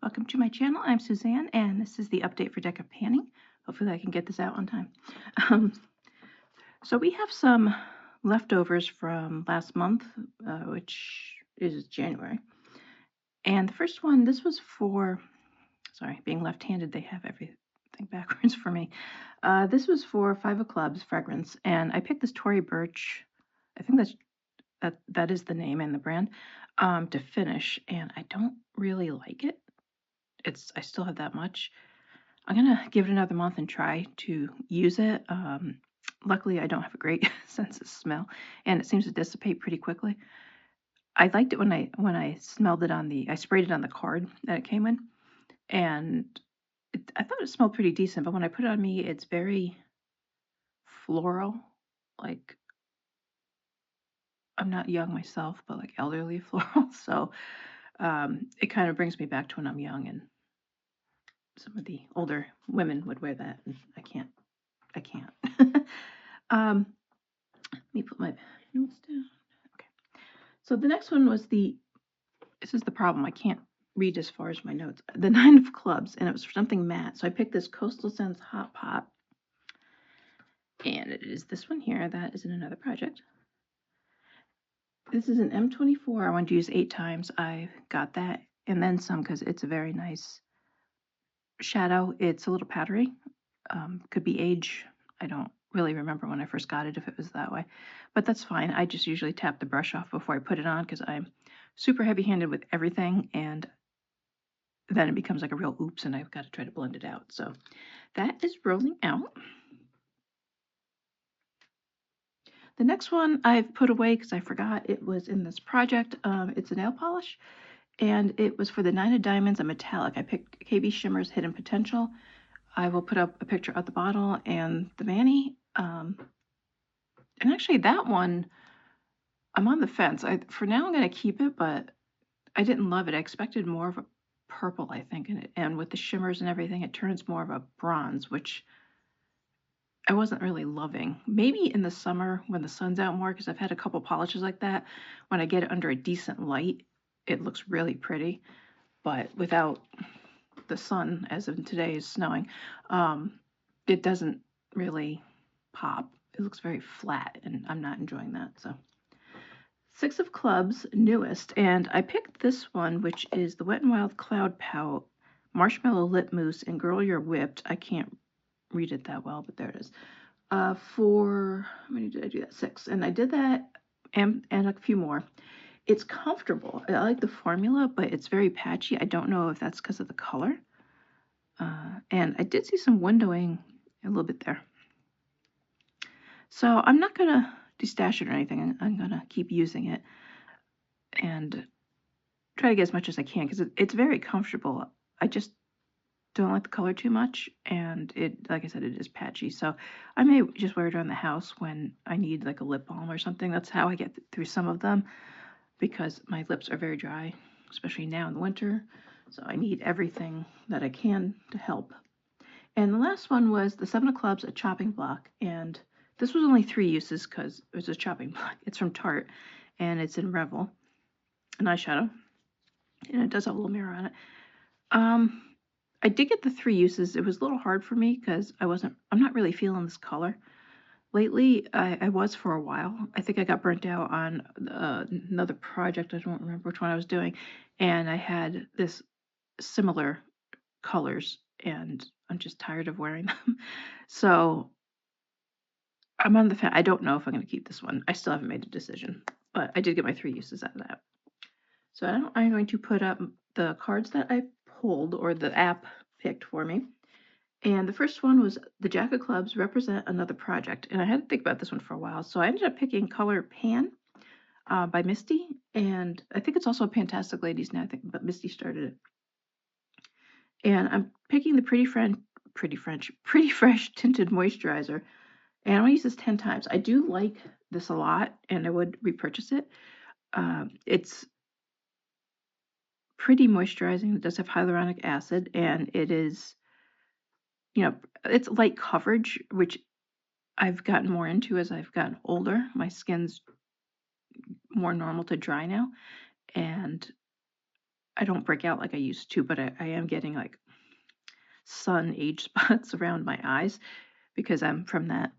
Welcome to my channel. I'm Suzanne, and this is the update for Deca Panning. Hopefully I can get this out on time. Um, so we have some leftovers from last month, which is January. And the first one, this was for, sorry, being left-handed, they have everything backwards for me. This was for Five of Clubs fragrance, and I picked this Tory Burch. I think that is the name and the brand, to finish, and I don't really like it. I still have that much. I'm gonna give it another month and try to use it. Luckily, I don't have a great sense of smell, and it seems to dissipate pretty quickly. I liked it when I smelled it I sprayed it on the card that it came in, and I thought it smelled pretty decent. But when I put it on me, it's very floral. Like, I'm not young myself, but like elderly floral. So it kind of brings me back to when I'm young, and some of the older women would wear that, and I can't. Let me put my notes down. Okay. So the next one was this is the problem. I can't read as far as my notes. The Nine of Clubs, and it was for something matte. So I picked this Coastal Scents Hot Pot. And it is this one here. That is in another project. This is an M24. I wanted to use 8 times. I got that and then some because it's a very nice shadow. It's a little powdery. Could be age. I don't really remember when I first got it if it was that way, but that's fine. I just usually tap the brush off before I put it on because I'm super heavy-handed with everything, and then it becomes like a real oops, and I've got to try to blend it out. So that is rolling out. The next one I've put away because I forgot it was in this project. It's a nail polish, and it was for the Nine of Diamonds, a metallic. I picked KB Shimmer's Hidden Potential. I will put up a picture of the bottle and the mani. And actually that one, I'm on the fence. For now I'm going to keep it, but I didn't love it. I expected more of a purple, I think, and with the shimmers and everything, it turns more of a bronze, which I wasn't really loving. Maybe in the summer when the sun's out more, because I've had a couple polishes like that. When I get it under a decent light, it looks really pretty, but without the sun, as of today is snowing, it doesn't really pop. It looks very flat, and I'm not enjoying that. So Six of Clubs, newest, and I picked this one, which is the Wet n Wild Cloud Pout, Marshmallow Lip Mousse, and Girl You're Whipped. I can't read it that well, but there it is. For, how many did I do that? 6. And I did that and a few more. It's comfortable. I like the formula, but it's very patchy. I don't know if that's because of the color. And I did see some windowing a little bit there. So I'm not going to destash it or anything. I'm going to keep using it and try to get as much as I can because it's very comfortable. I just don't like the color too much, and it, like I said, it is patchy. So I may just wear it around the house when I need like a lip balm or something. That's how I get through some of them because my lips are very dry, especially now in the winter. So I need everything that I can to help. And the last one was the Seven of Clubs, a chopping block. And this was only 3 uses because it was a chopping block. It's from Tarte, and it's in Revel, an eyeshadow. And it does have a little mirror on it. I did get the 3 uses. It was a little hard for me because I'm not really feeling this color. Lately, I was for a while. I think I got burnt out on another project. I don't remember which one I was doing. And I had this similar colors, and I'm just tired of wearing them. So I'm on the fence. I don't know if I'm going to keep this one. I still haven't made a decision, but I did get my 3 uses out of that. So I'm going to put up the cards that I pulled, or the app picked for me. And the first one was the Jack of Clubs, represent another project. And I had to think about this one for a while. So I ended up picking Color Pan by Misty. And I think it's also a Fantastic Ladies now, but Misty started it. And I'm picking the Pretty Fresh Tinted Moisturizer. And I'm going to use this 10 times. I do like this a lot, and I would repurchase it. It's pretty moisturizing. It does have hyaluronic acid, and it is, it's light coverage, which I've gotten more into as I've gotten older. My skin's more normal to dry now, and I don't break out like I used to, but I am getting like sun age spots around my eyes because I'm from that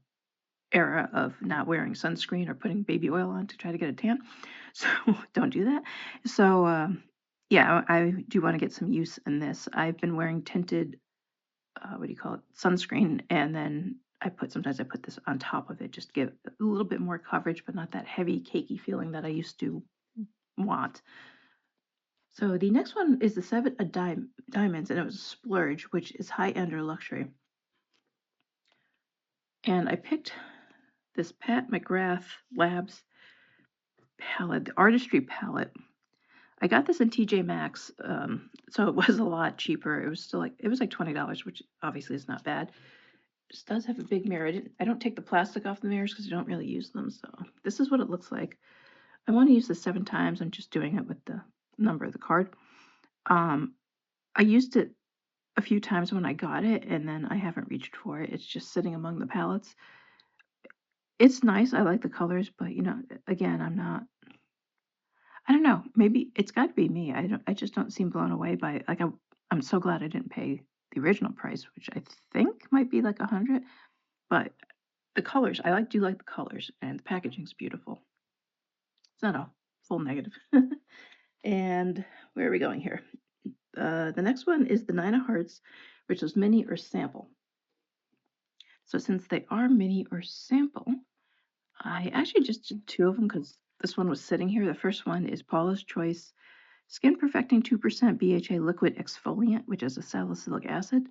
era of not wearing sunscreen or putting baby oil on to try to get a tan. So don't do that. So yeah, I do want to get some use in this. I've been wearing tinted, what do you call it, sunscreen, and then sometimes I put this on top of it just to give a little bit more coverage, but not that heavy cakey feeling that I used to want. So the next one is the Seven of Diamonds, and it was a splurge, which is high-end or luxury. And I picked this Pat McGrath Labs palette, the Artistry palette. I got this in TJ Maxx, so it was a lot cheaper. It was still like $20, which obviously is not bad. This does have a big mirror. I don't take the plastic off the mirrors because I don't really use them. So this is what it looks like. I want to use this 7 times. I'm just doing it with the number of the card. I used it a few times when I got it, and then I haven't reached for it. It's just sitting among the palettes. It's nice. I like the colors, but again, I don't know. Maybe it's got to be me. I just don't seem blown away by like I'm so glad I didn't pay the original price, which I think might be like 100. But the colors, do like the colors, and the packaging's beautiful. It's not a full negative. And where are we going here? The next one is the Nine of Hearts, which is mini or sample. So since they are mini or sample, I actually just did 2 of them because this one was sitting here. The first one is Paula's Choice Skin Perfecting 2% BHA Liquid Exfoliant, which is a salicylic acid.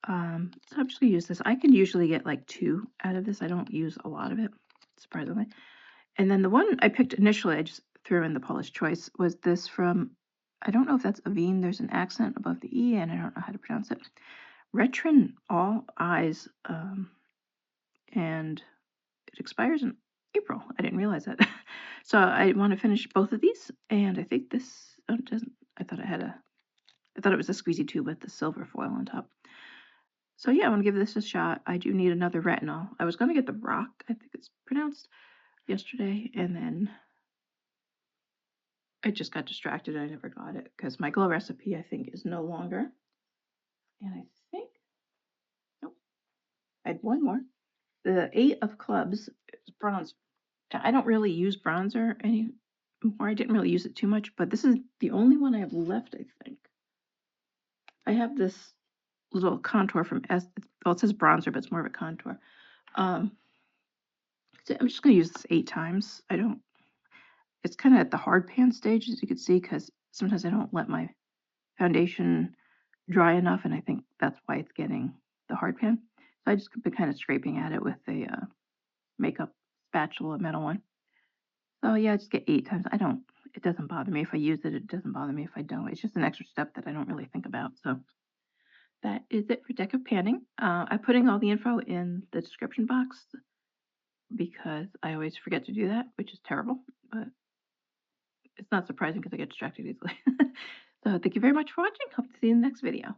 So I'm just going to use this. I can usually get like 2 out of this. I don't use a lot of it, surprisingly. And then the one I picked initially, I just threw in the Paula's Choice, was this from, I don't know if that's Avene. There's an accent above the E, and I don't know how to pronounce it. Retrin All Eyes, and it expires in April. I didn't realize that. So I want to finish both of these, and I think this doesn't. I thought it was a squeezy tube with the silver foil on top. So yeah, I want to give this a shot. I do need another retinol. I was going to get the Rock, I think it's pronounced, yesterday, and then I just got distracted. I never got it because my Glow Recipe, I think, is no longer. And I think, nope, I had one more. The 8 of Clubs is bronze. I don't really use bronzer anymore. I didn't really use it too much, but this is the only one I have left, I think. I have this little contour from well, it says bronzer, but it's more of a contour. So I'm just going to use this 8 times. It's kind of at the hard pan stage, as you can see, because sometimes I don't let my foundation dry enough, and I think that's why it's getting the hard pan. So I just been kind of scraping at it with a makeup spatula, metal one. So yeah, I just get 8 times. It doesn't bother me if I use it. It doesn't bother me if I don't. It's just an extra step that I don't really think about. So that is it for Deck of Panning. I'm putting all the info in the description box because I always forget to do that, which is terrible, but it's not surprising because I get distracted easily. So thank you very much for watching. Hope to see you in the next video.